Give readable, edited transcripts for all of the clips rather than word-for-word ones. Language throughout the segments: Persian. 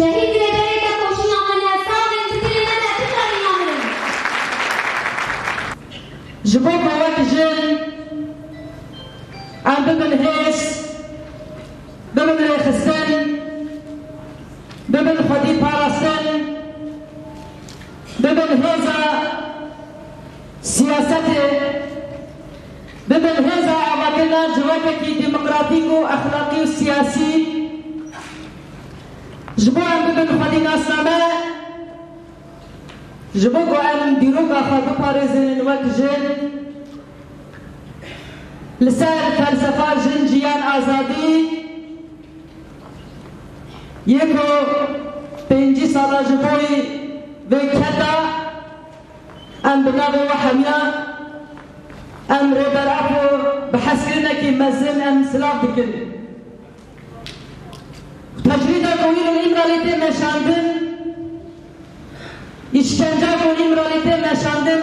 شهید رهبری کوشی آمنه سامن تدلی نده تکراری نامرم جبو قوات جن ام ببن هيس ببن ريخستن ببن خدي باراستن ببن هيزا سياسته ببن هيزا عواقنا جوابك ديمقراطيك واخلاقي وسياسي جبو ام ببن خدي ناسنامه جبو ام ديروكا خدو باريزن وك جن لسر فلسفه جن جيان آزادي يكو 5 سالا جبوي وكتا ام بناوي وحميا ام ريبرابو بحسكرنا كي مزن ام سلاف بكن تجريدا كويل الامراليتي مشاندن işkence bu imralite meşandın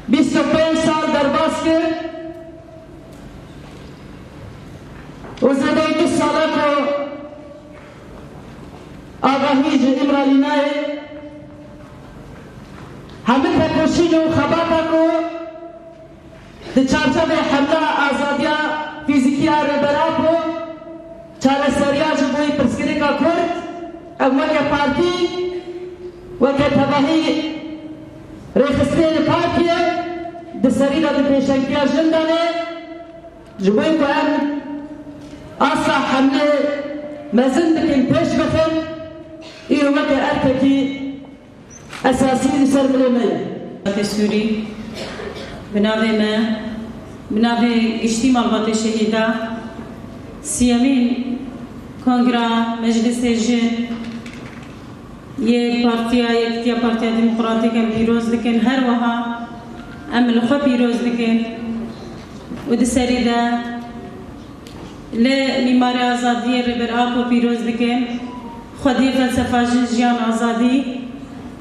25 sal derbaskı o zedeydi salako ağahici imralinayı hamil pekoşini u khabata ko de çarşabe hamla azadiya fizikiya rebera ko çare seriya jiboyi perskiri ka kurt evveke parti وكتبهي ريخستين باركية دسرينا دبيشنكيا جنداني جبوين كوان أصلا حملة مازن بكين بيش بخن إيو مكا أرككي أساسي لسر مليمية في سوري بناوي ما بناوي قشتي مالبات شهيدة سيامين كونغرا مجلس الجن یک پارتیا دموکراتیک ام پیروز دکن هر وها ام الخو پیروز دکن و دسری دا ل میمار آزادی ربر آبو پیروز دکن خودی فلسفه جیان آزادی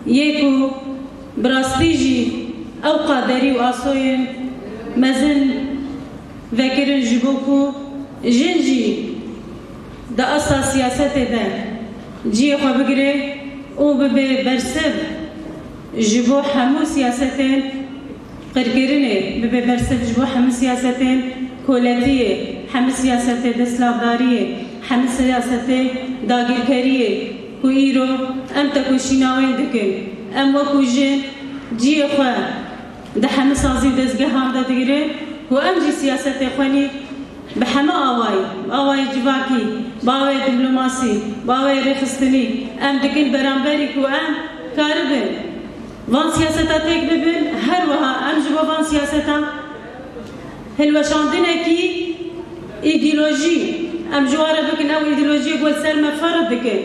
یکو براستیجی او قادری و آسوین مزن وکرن جبوکو جنجی دا اصلا سیاست دا جی خو بگره او به برسب جبو همو سیاستین قرقرنه به برسب جبو همو سیاستین کولتیه همو سیاست دستلاوداریه همو سیاست داگرکریه کو ایرو ام تکوشیناوی دکن ام وکو جن جی خواه ده همو سازی دزگه هم ده دگره و ام جی سیاست خوانی به همه آوای جواکی باوی دیپلماسی باوی رخصتنی ام دکن برانبری کو ام کاربن وان سیاستا تک ببن هر وها ام جوا وان سیاستا هلوشاندنه کی ایدئولوژی ام جواره بکن او ایدئولوژی گل سر مفرد دکن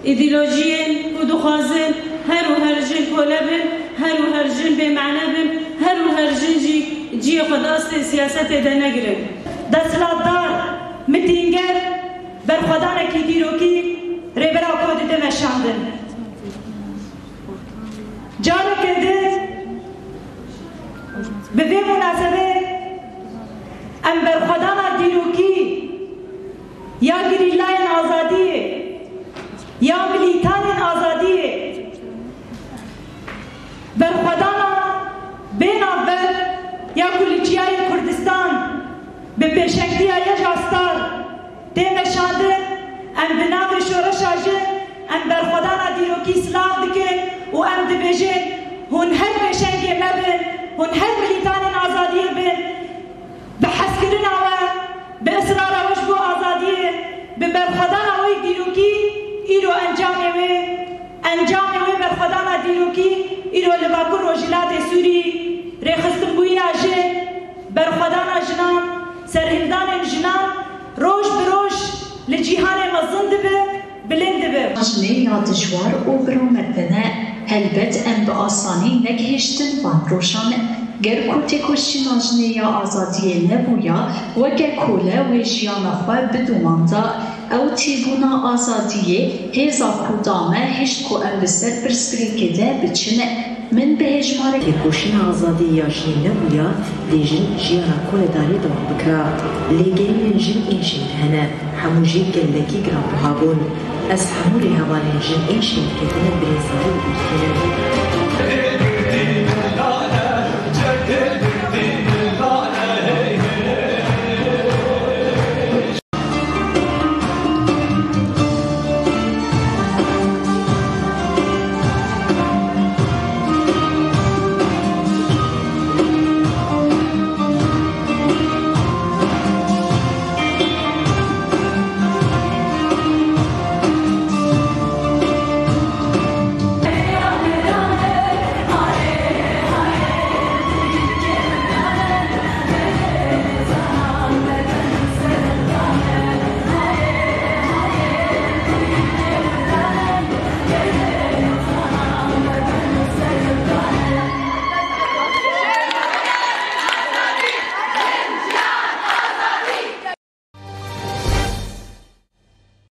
ایدئولوژیین کو دخوازن هر و هر جن کولبن هر و هر جن به معنا بن هر و هر جن جی خود اصل سیاست ده نگرن دستلاتدار متینگر بر خدانه کی دیروکی ریبرا کود دمشاندن جانو کرده به وی مناسبه ام بر خدانه دیروکی یا گریلاین آزادیه یا ملیتان آزادیه بر خدانه بین اول یا کلیچیای کردستان به پیشنگی یک آستار دمشاندن ام بنام شورش آجن ام بر خدانا دیروکی سلام دکن و ام دبیجن هون هر پیشنگی مبن هون هر ملیتان آزادی بن به حسکرین آوه به اصرار آوش بو آزادیه به بر خدانا وی دیروکی ایرو انجام وی بر خدانا دیروکی ایرو لباکر روجلات سوری ریخستن بوی آجن بر خدانا جنان سرهندان جنان روش بروش لجیهان مزند به بلند به جنه یا دشوار او برامدنه البت ام به آسانی نگهشتن وان روشانه گر کوتی کشی ناجنه یا آزادیه نبویا و گر کوله و جیان خواه بدومانده او تیبونا آزادیه هزا کودامه هشت کو ام بسر برسپری کده بچنه من بهجمار تێکۆشین ئازادی یا ژنی نەبووە دێژن ژیانە کۆلەداری دەوام بکرا لێگەیەن ژن ئێشین هەنە هەموو ژین گەلەکی گرانبها بوون ئەس هەموو لێ هەوانێن ژن ئێشین کردنە برێزاری و ئیرکێنن